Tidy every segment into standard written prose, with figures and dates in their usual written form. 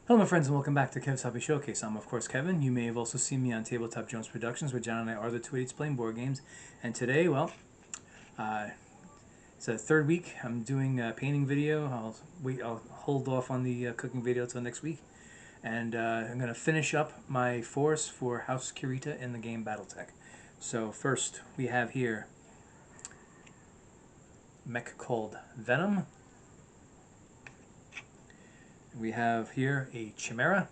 Hello my friends and welcome back to Kev's Hobby Showcase. I'm of course Kevin. You may have also seen me on Tabletop Jones Productions, where John and I are the two idiots playing board games. And today, well, uh, it's a third week. I'm doing a painting video. I'll hold off on the cooking video till next week. And I'm going to finish up my force for House Kurita in the game Battletech. So first we have here a mech called Venom. We have here a Chimera,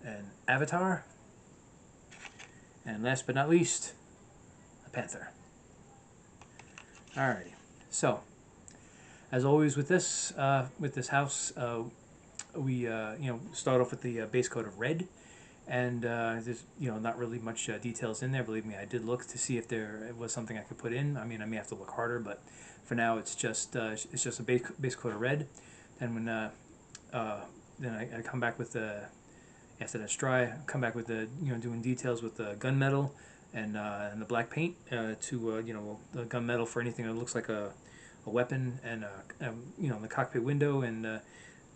an Avatar, and last but not least, a Panther. Alrighty, so as always with this house, we start off with the base coat of red, and there's not really much details in there. Believe me, I did look to see if there was something I could put in. I mean, I may have to look harder, but for now it's just a base coat of red. Then when then I come back with the after that's dry, I come back with the doing details with the gunmetal and the black paint to the gunmetal for anything that looks like a weapon, and the cockpit window, and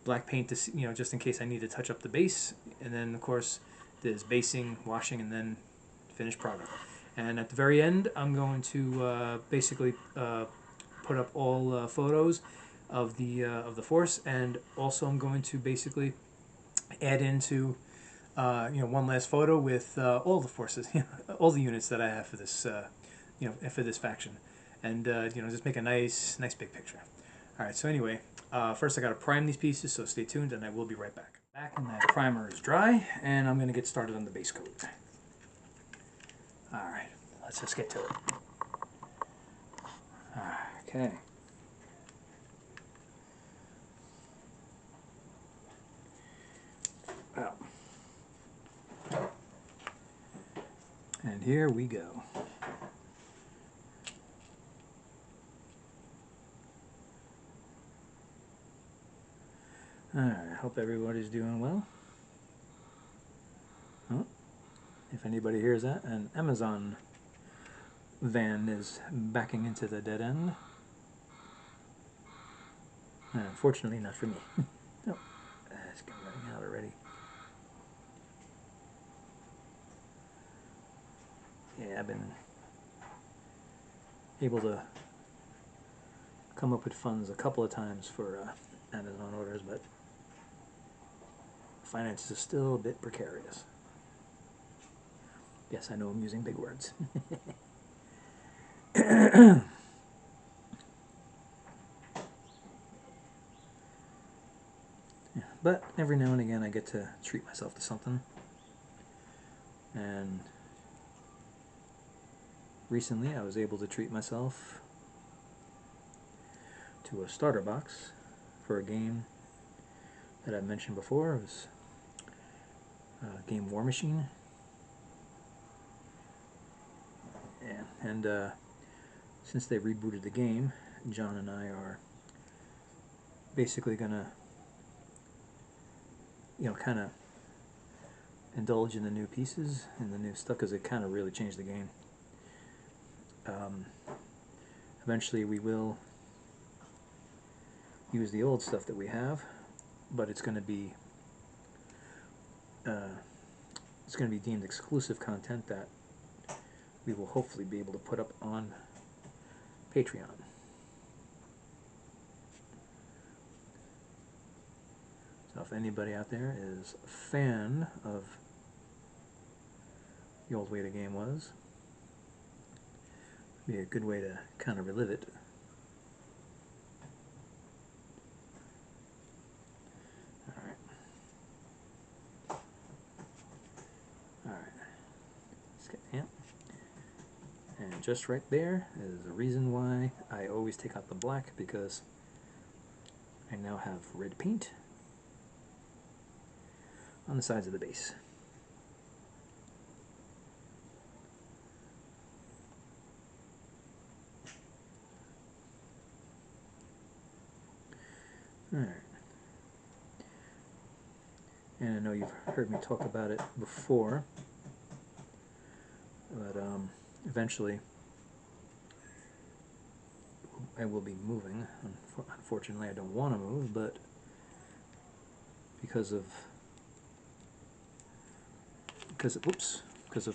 black paint to just in case I need to touch up the base, and then of course there's basing, washing, and then finished product. And at the very end, I'm going to basically put up all photos of the force, and also I'm going to basically add into one last photo with all the forces, all the units that I have for this for this faction, and just make a nice big picture. All right, so anyway, first I got to prime these pieces, so stay tuned, and I will be right back. And that primer is dry, and I'm going to get started on the base coat. All right, let's just get to it. Okay. Well, and here we go. Alright, hope everybody's doing well. Oh, if anybody hears that, an Amazon van is backing into the dead end. Unfortunately, not for me. Oh, it's running out already. Yeah, I've been able to come up with funds a couple of times for Amazon orders, but finances are still a bit precarious. Yes, I know I'm using big words. Yeah, but every now and again I get to treat myself to something. And recently I was able to treat myself to a starter box for a game that I've mentioned before. It was game War Machine. Yeah, and since they rebooted the game, John and I are basically gonna kind of indulge in the new pieces and the new stuff, because it kind of really changed the game. Eventually we will use the old stuff that we have, but it's going to be deemed exclusive content that we will hopefully be able to put up on Patreon. So if anybody out there is a fan of the old way the game was, it'd be a good way to kind of relive it. And just right there is the reason why I always take out the black, because I now have red paint on the sides of the base. Alright. And I know you've heard me talk about it before, but eventually I will be moving. Unfortunately, I don't want to move, but because of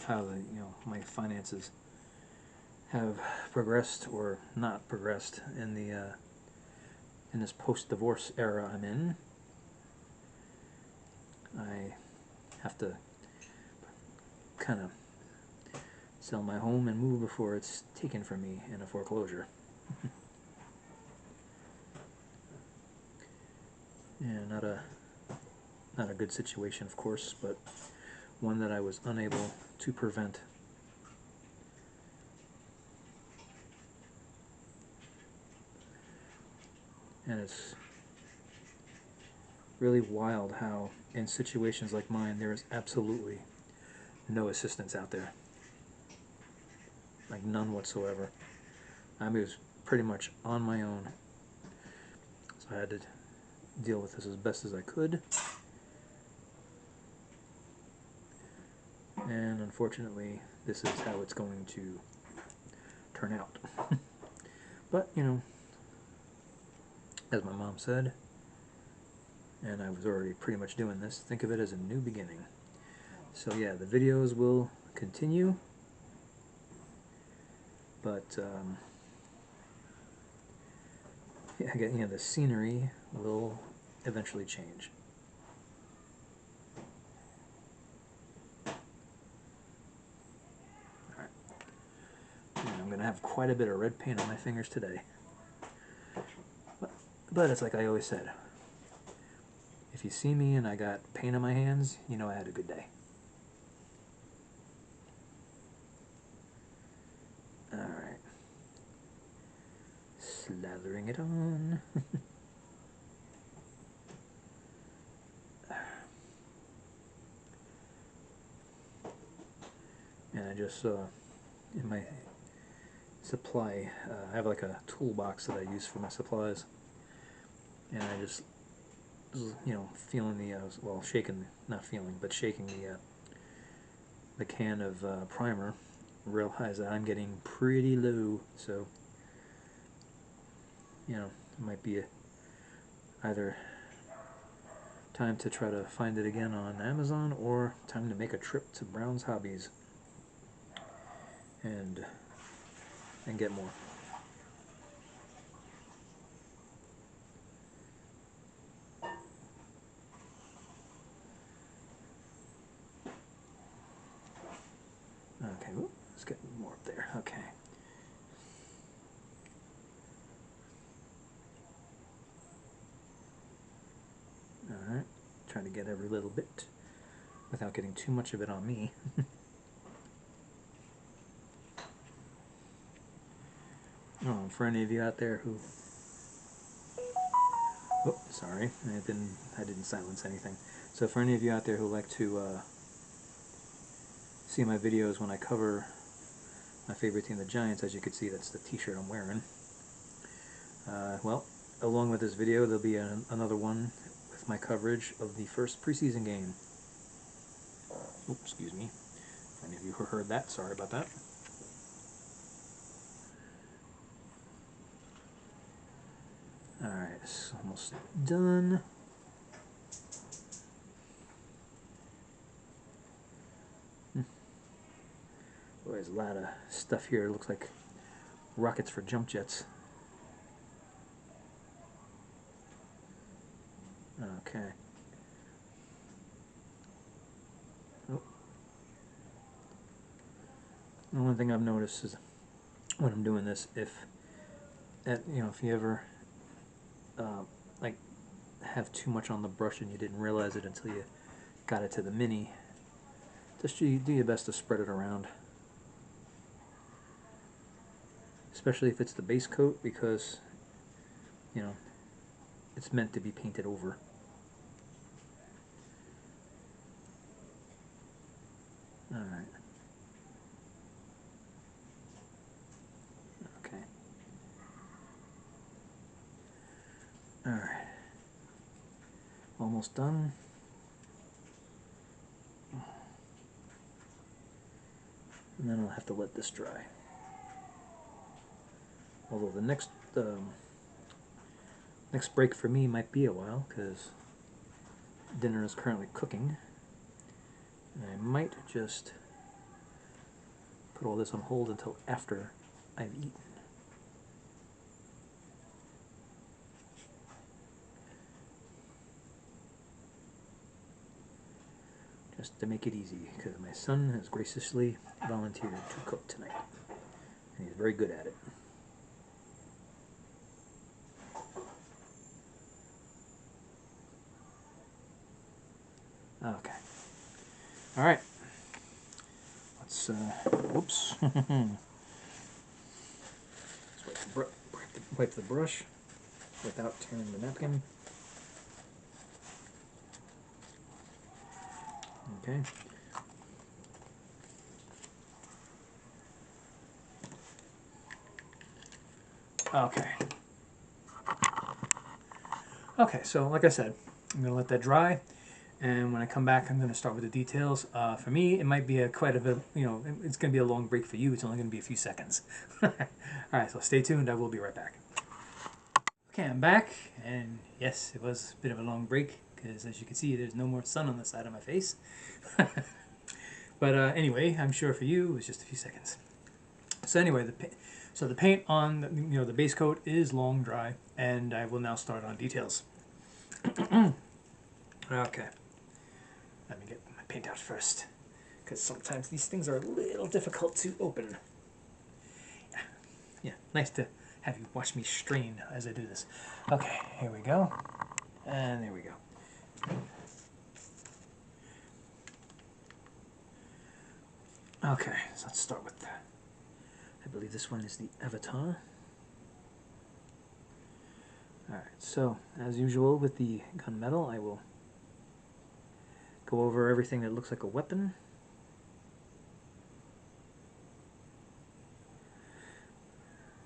how my finances have progressed or not progressed in this post-divorce era I'm in, I have to kind of sell my home and move before it's taken from me in a foreclosure. Yeah, not a good situation, of course, but one that I was unable to prevent. And it's really wild how in situations like mine there is absolutely no assistance out there. Like none whatsoever. I was pretty much on my own. So I had to deal with this as best as I could. And unfortunately, this is how it's going to turn out. But, as my mom said, and I was already pretty much doing this, think of it as a new beginning. So yeah, the videos will continue, but yeah, the scenery will eventually change. Alright. I'm going to have quite a bit of red paint on my fingers today. But it's like I always said, if you see me and I got paint on my hands, you know I had a good day. Alright. Slathering it on. And I just saw in my supply, I have like a toolbox that I use for my supplies. And I just, feeling shaking, not feeling, but shaking the can of primer, realize that I'm getting pretty low, so, it might be either time to try to find it again on Amazon, or time to make a trip to Brown's Hobbies and get more. Okay, let's get more up there. Okay. Alright, trying to get every little bit without getting too much of it on me. Oh, for any of you out there who... Oh, sorry, I didn't silence anything. So for any of you out there who like to see my videos when I cover my favorite team, the Giants, as you can see, that's the t-shirt I'm wearing. Well, along with this video, there'll be another one with my coverage of the first preseason game. Oops, excuse me. For any of you who heard that, sorry about that. Alright, it's almost done. Boy, there's a lot of stuff here. It looks like rockets for jump jets. Okay. Oh. The one thing I've noticed is when I'm doing this, if you ever like have too much on the brush and you didn't realize it until you got it to the mini, just do your best to spread it around. Especially if it's the base coat, because it's meant to be painted over. Alright. Okay. Alright. Almost done. And then I'll have to let this dry. Although the next the next break for me might be a while, because dinner is currently cooking. And I might just put all this on hold until after I've eaten. Just to make it easy, because my son has graciously volunteered to cook tonight. And he's very good at it. Okay. All right. Let's, whoops. Let's wipe the brush without tearing the napkin. Okay. Okay. Okay, so like I said, I'm going to let that dry, and when I come back, I'm going to start with the details. For me, it might be quite a bit, it's going to be a long break for you. It's only going to be a few seconds. All right, so stay tuned. I will be right back. Okay, I'm back, and yes, it was a bit of a long break, because as you can see, there's no more sun on the side of my face. But anyway, I'm sure for you, it was just a few seconds. So anyway, the paint on the base coat is long dry, and I will now start on details. Okay, let me get my paint out first, because sometimes these things are a little difficult to open. Yeah, nice to have you watch me strain as I do this. Okay, here we go, and there we go. Okay, so let's start with that. I believe this one is the Avatar. Alright, so as usual with the gunmetal, I will go over everything that looks like a weapon.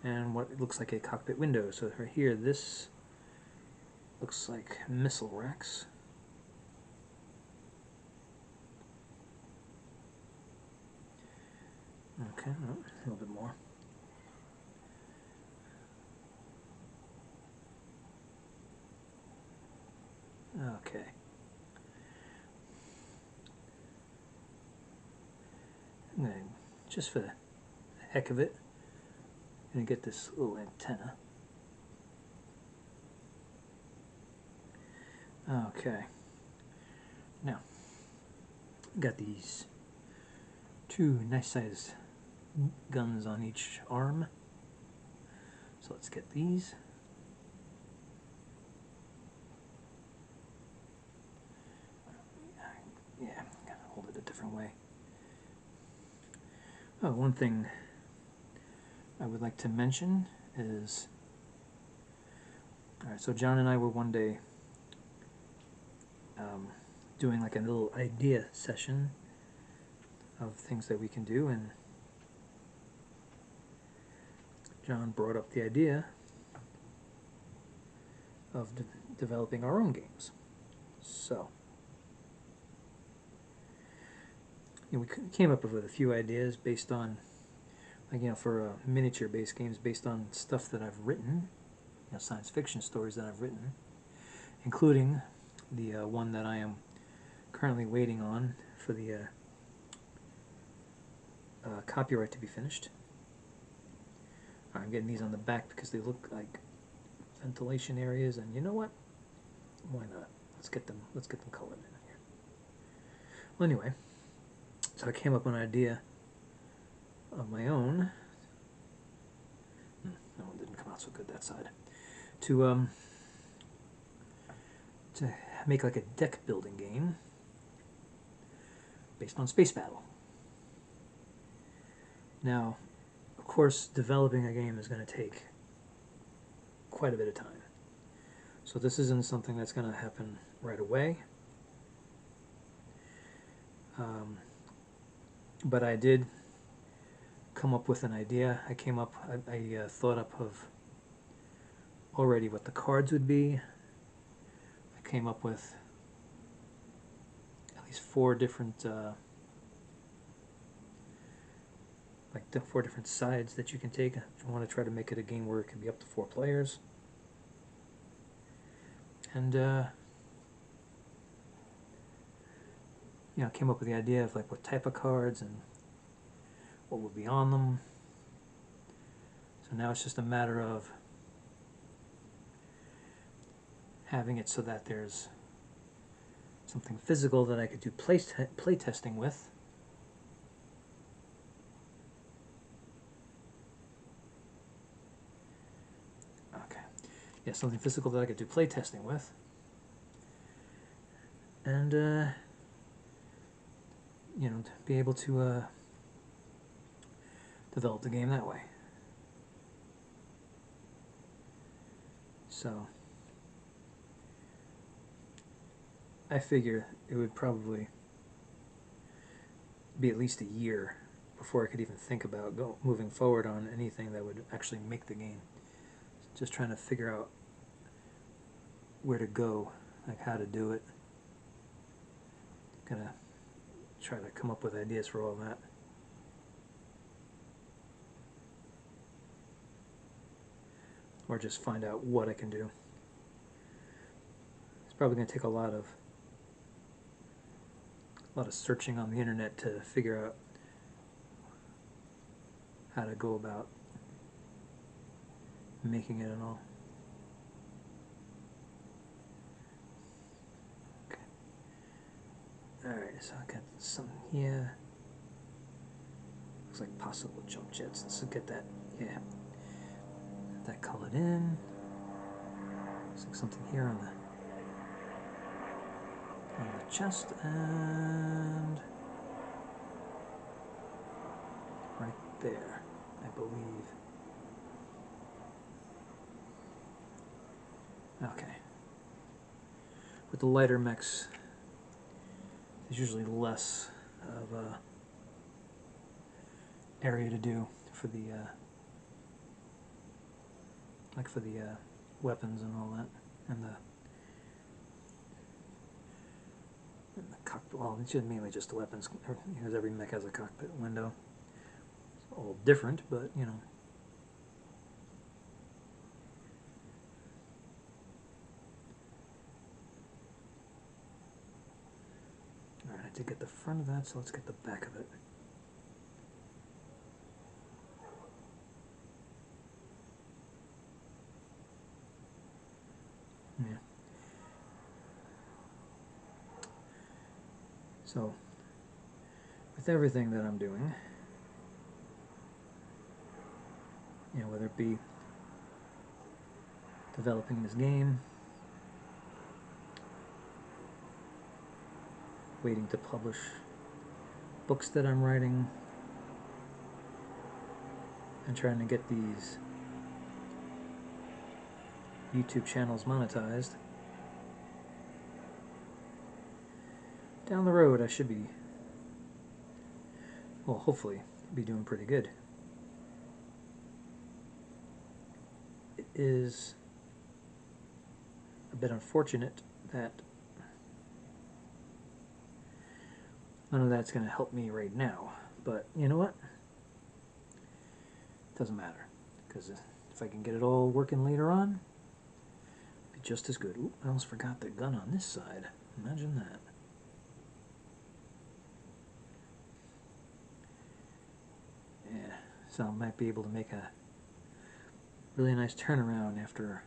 And what looks like a cockpit window. So right here, this looks like missile racks. Okay, oh, a little bit more. Okay. I'm going to, just for the heck of it, I'm going to get this little antenna. Okay. Now, got these two nice sized guns on each arm. So let's get these. Yeah, gotta hold it a different way. Oh, one thing I would like to mention is, alright, so John and I were one day doing like a little idea session of things that we can do, and John brought up the idea of developing our own games. So we came up with a few ideas based on, like, for miniature-based games based on stuff that I've written, science fiction stories that I've written, including the one that I am currently waiting on for the copyright to be finished. I'm getting these on the back because they look like ventilation areas, and you know what? Why not? Let's get them colored in here. Well, anyway, so I came up with an idea of my own. That one didn't come out so good, that side. To make like a deck building game based on space battle. Now, of course, developing a game is going to take quite a bit of time. So this isn't something that's going to happen right away. But I did come up with an idea. I thought up of already what the cards would be. I came up with at least 4 different like the 4 different sides that you can take if you want to try to make it a game where it can be up to 4 players. And you know, came up with the idea of like what type of cards and what would be on them. So now it's just a matter of having it so that there's something physical that I could do play testing with. Okay, yeah, something physical that I could do play testing with, and you know, to be able to develop the game that way. So I figure it would probably be at least a year before I could even think about moving forward on anything that would actually make the game. Just trying to figure out where to go, like how to do it. Gonna try to come up with ideas for all that. Or just find out what I can do. It's probably going to take a lot of searching on the internet to figure out how to go about making it and all. Okay. Alright, so I got some here. Looks like possible jump jets. Let's get that. Yeah. That colored in. Looks like something here on the chest, and right there, I believe. Okay. With the lighter mechs, there's usually less of a area to do for the like for the weapons and all that, and the cockpit. Well, it's just mainly just the weapons, because every mech has a cockpit window. It's all different, but you know. Alright, I did get the front of that, so let's get the back of it. Yeah. So, with everything that I'm doing, you know, whether it be developing this game, waiting to publish books that I'm writing, and trying to get these YouTube channels monetized, down the road I should be, well, hopefully be doing pretty good. It is a bit unfortunate that none of that's going to help me right now, but you know what? It doesn't matter, because if I can get it all working later on, it'll be just as good. Ooh, I almost forgot the gun on this side. Imagine that. Yeah, so I might be able to make a really nice turnaround after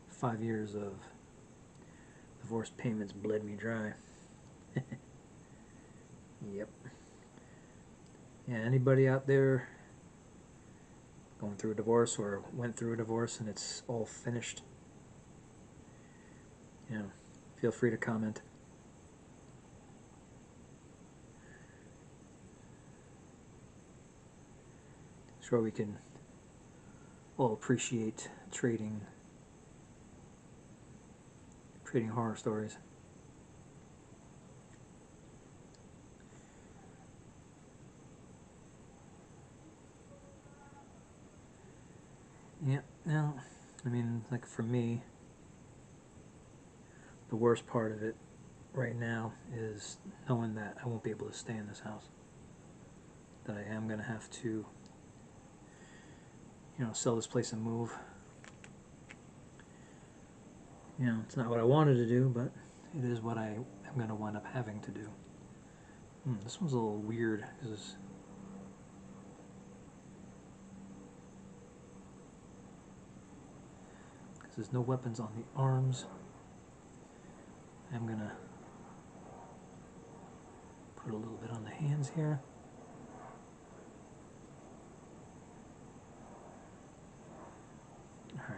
5 years of divorce payments bled me dry. Yep. Yeah, anybody out there going through a divorce or went through a divorce and it's all finished, you know, feel free to comment. Sure, we can all appreciate trading horror stories. Yeah, now, I mean, like for me, the worst part of it right now is knowing that I won't be able to stay in this house. that I am going to have to, you know, sell this place and move. You know, it's not what I wanted to do, but it is what I am going to wind up having to do. This one's a little weird because there's no weapons on the arms. I'm going to put a little bit on the hands here. All right.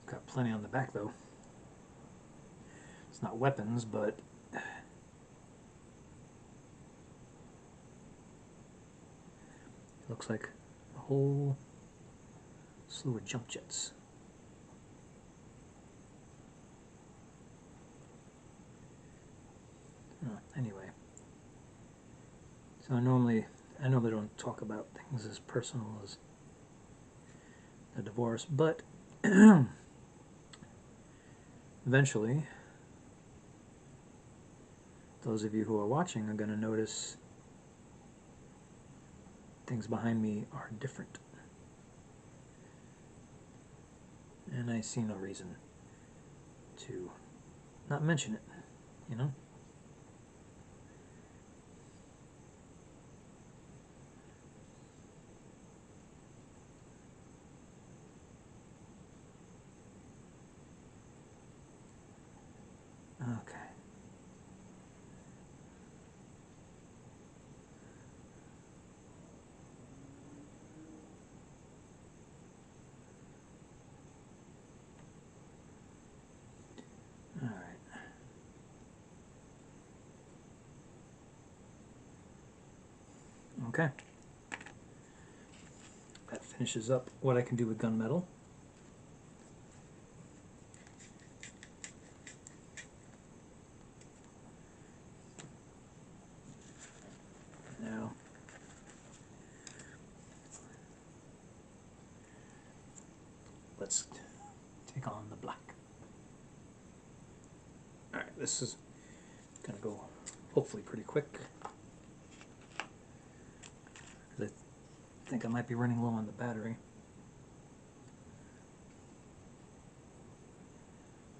Got plenty on the back though. It's not weapons, but looks like a whole slew of jump jets. Anyway, so I normally don't talk about things as personal as a divorce, but eventually, those of you who are watching are going to notice things behind me are different. And I see no reason to not mention it, you know? Okay. All right. Okay. That finishes up what I can do with gunmetal. Now, let's take on the black. All right, this is gonna go hopefully pretty quick. I think I might be running low on the battery.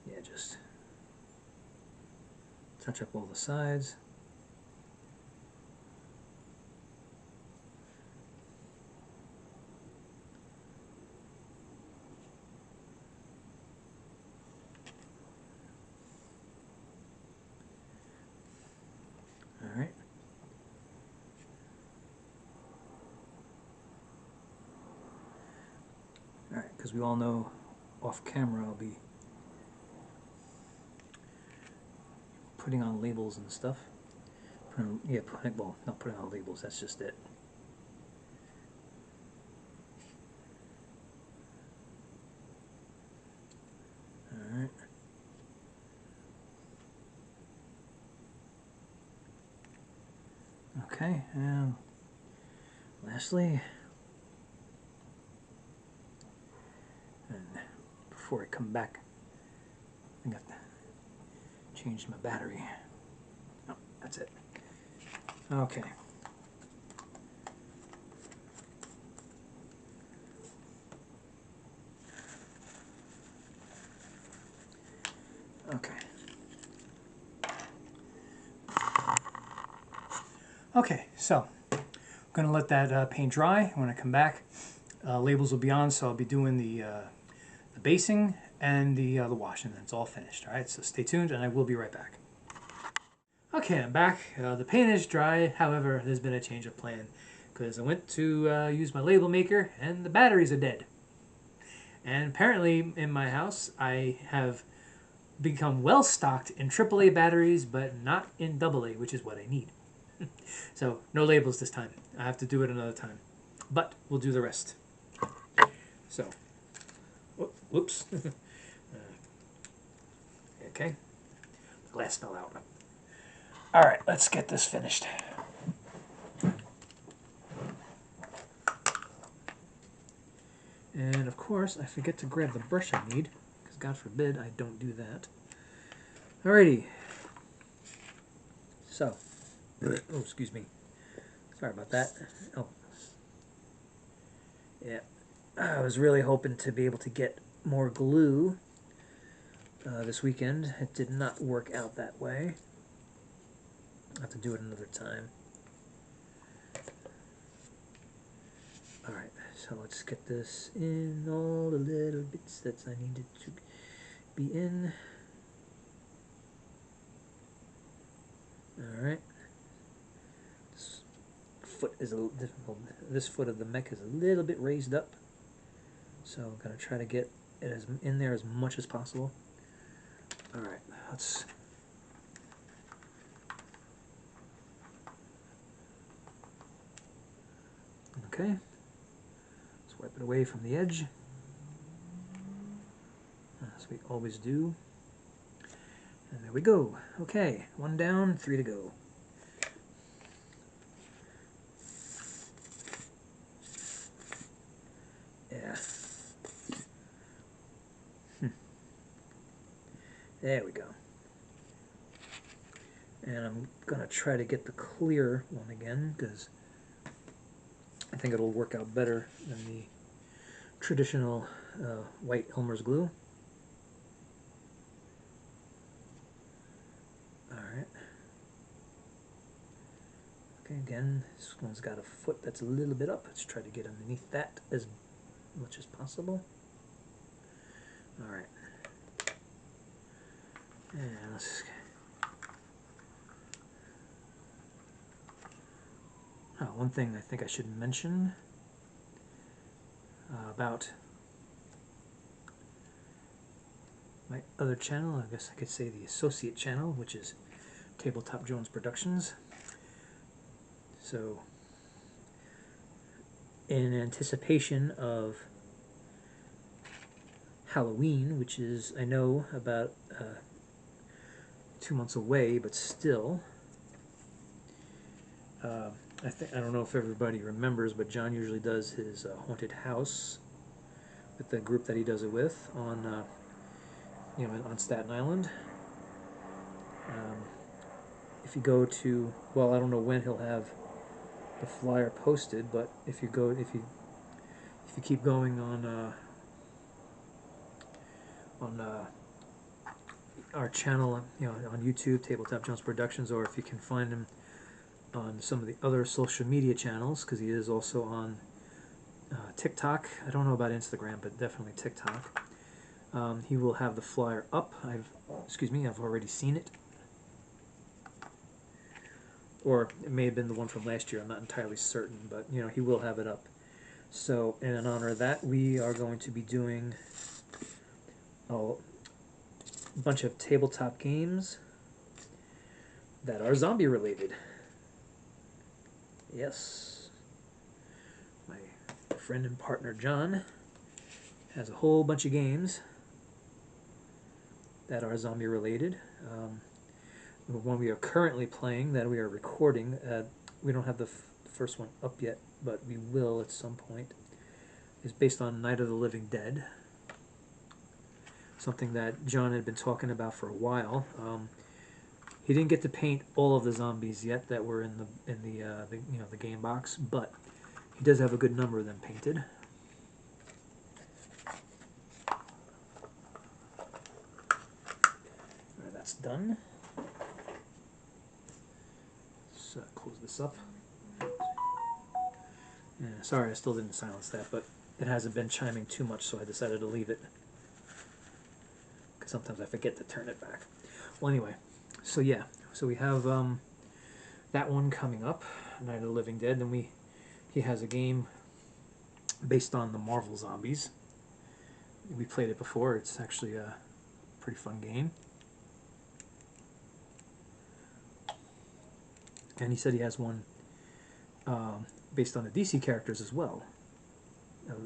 Yeah, just touch up all the sides. All right. All right, because we all know off camera I'll be putting on labels and stuff. Well, not putting on labels, that's just it. All right. Okay, and lastly, and before I come back, I got to change my battery. Oh, that's it. Okay. Okay. Okay, so I'm going to let that paint dry. When I come back, labels will be on, so I'll be doing the basing and the wash, and then it's all finished. All right, so stay tuned, and I will be right back. Okay, I'm back. The paint is dry. However, there's been a change of plan because I went to use my label maker, and the batteries are dead. And apparently, in my house, I have become well stocked in AAA batteries, but not in AA, which is what I need. So no labels this time. I have to do it another time, but we'll do the rest. So, whoops. Okay, the glass fell out. All right, let's get this finished. And of course, I forget to grab the brush I need, because God forbid I don't do that. Alrighty. So, oh, excuse me. Sorry about that. Oh, yeah. I was really hoping to be able to get more glue this weekend. It did not work out that way. I'll have to do it another time. Alright, so let's get this in all the little bits that I needed to be in. Alright. This foot is a little difficult. This foot of the mech is a little bit raised up. So I'm going to try to get it as in there as much as possible. Alright, let's... Okay. Let's wipe it away from the edge. As we always do. And there we go. Okay, 1 down, 3 to go. Yeah. There we go. And I'm going to try to get the clear one again, because I think it'll work out better than the traditional white Elmer's glue. Alright. Okay, again, this one's got a foot that's a little bit up. Let's try to get underneath that as much as possible. Alright. And let's... Oh, one thing I think I should mention about my other channel, I guess I could say the associate channel, which is Tabletop Jones Productions. So, in anticipation of Halloween, which is, I know, about 2 months away, but still, I don't know if everybody remembers, but John usually does his haunted house with the group that he does it with on, on Staten Island. If you go to, well, I don't know when he'll have the flyer posted, but if you keep going on our channel, on YouTube, Tabletop Jones Productions, or if you can find him on some of the other social media channels, because he is also on TikTok. I don't know about Instagram, but definitely TikTok. He will have the flyer up. I've already seen it. Or it may have been the one from last year, I'm not entirely certain, but he will have it up. So in honor of that, we are going to be doing a bunch of tabletop games that are zombie related. Yes. My friend and partner John has a whole bunch of games that are zombie related. The one we are currently playing that we are recording, we don't have the first one up yet, but we will at some point, is based on Night of the Living Dead. Something that John had been talking about for a while. He didn't get to paint all of the zombies yet that were in the game box, but he does have a good number of them painted. Alright, that's done. Let's close this up. Yeah, sorry, I still didn't silence that, but it hasn't been chiming too much, so I decided to leave it. Because sometimes I forget to turn it back. Well, anyway, so yeah, so we have that one coming up, Night of the Living Dead. Then he has a game based on the Marvel zombies. We played it before. It's actually a pretty fun game. And he said he has one based on the DC characters as well,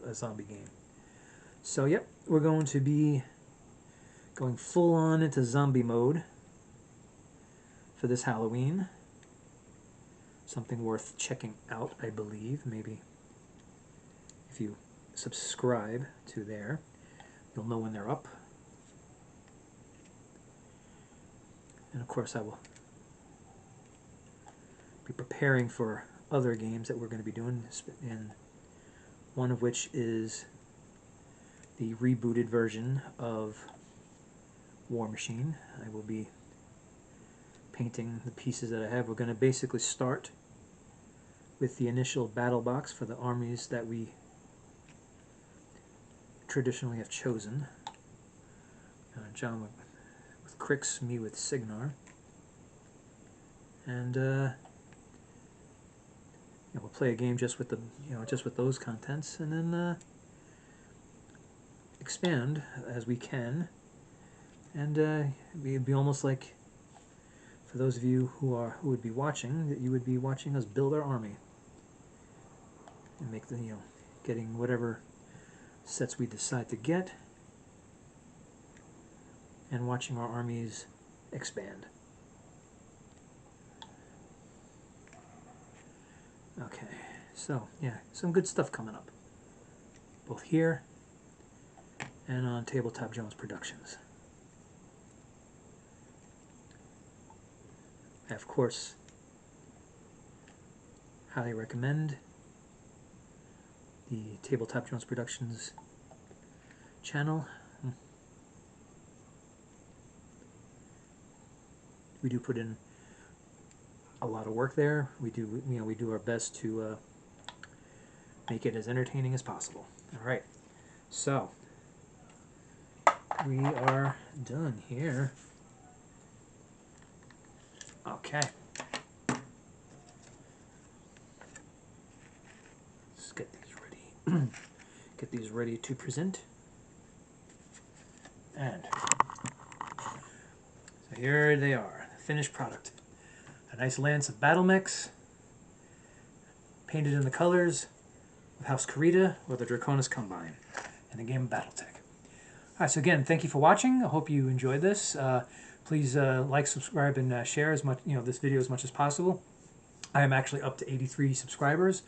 a zombie game. So yep, we're going to be going full on into zombie mode for this Halloween. Something worth checking out, I believe. Maybe if you subscribe to there. You'll know when they're up. And of course I will be preparing for other games that we're going to be doing, and one of which is the rebooted version of War Machine. I will be painting the pieces that I have. We're going to basically start with the initial battle box for the armies that we traditionally have chosen. John with Crix, me with Signar, and we'll play a game just with the just with those contents, and then expand as we can. And it'd be almost like, for those of you who would be watching, that you would be watching us build our army and make the getting whatever sets we decide to get, and watching our armies expand. Okay, so yeah, some good stuff coming up, both here and on Tabletop Jones Productions. I, of course, highly recommend the Tabletop Jones Productions channel. We do put in a lot of work there. We do our best to make it as entertaining as possible. All right, so we are done here. Okay. Let's get these ready. Get these ready to present. And so here they are, the finished product. A nice lance of Battlemechs, painted in the colors of House Kurita or the Draconis Combine in the game Battletech. All right, so again, thank you for watching. I hope you enjoyed this. Please like, subscribe, and share as much this video as much as possible. I am actually up to 83 subscribers.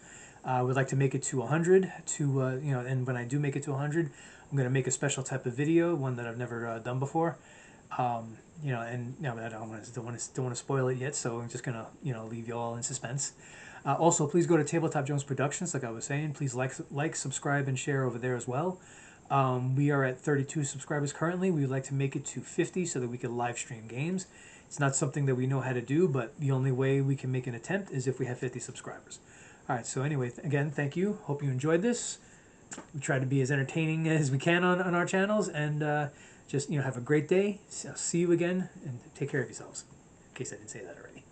I would like to make it to 100. And when I do make it to 100, I'm going to make a special type of video, one that I've never done before. I don't want to spoil it yet, so I'm just going to leave you all in suspense. Also, please go to Tabletop Jones Productions, like I was saying. Please like, subscribe, and share over there as well. We are at 32 subscribers currently. We would like to make it to 50 so that we can live stream games. It's not something that we know how to do, but the only way we can make an attempt is if we have 50 subscribers. All right, so anyway, again, thank you. Hope you enjoyed this. We try to be as entertaining as we can on our channels, and just have a great day. I'll see you again, and take care of yourselves, in case I didn't say that already.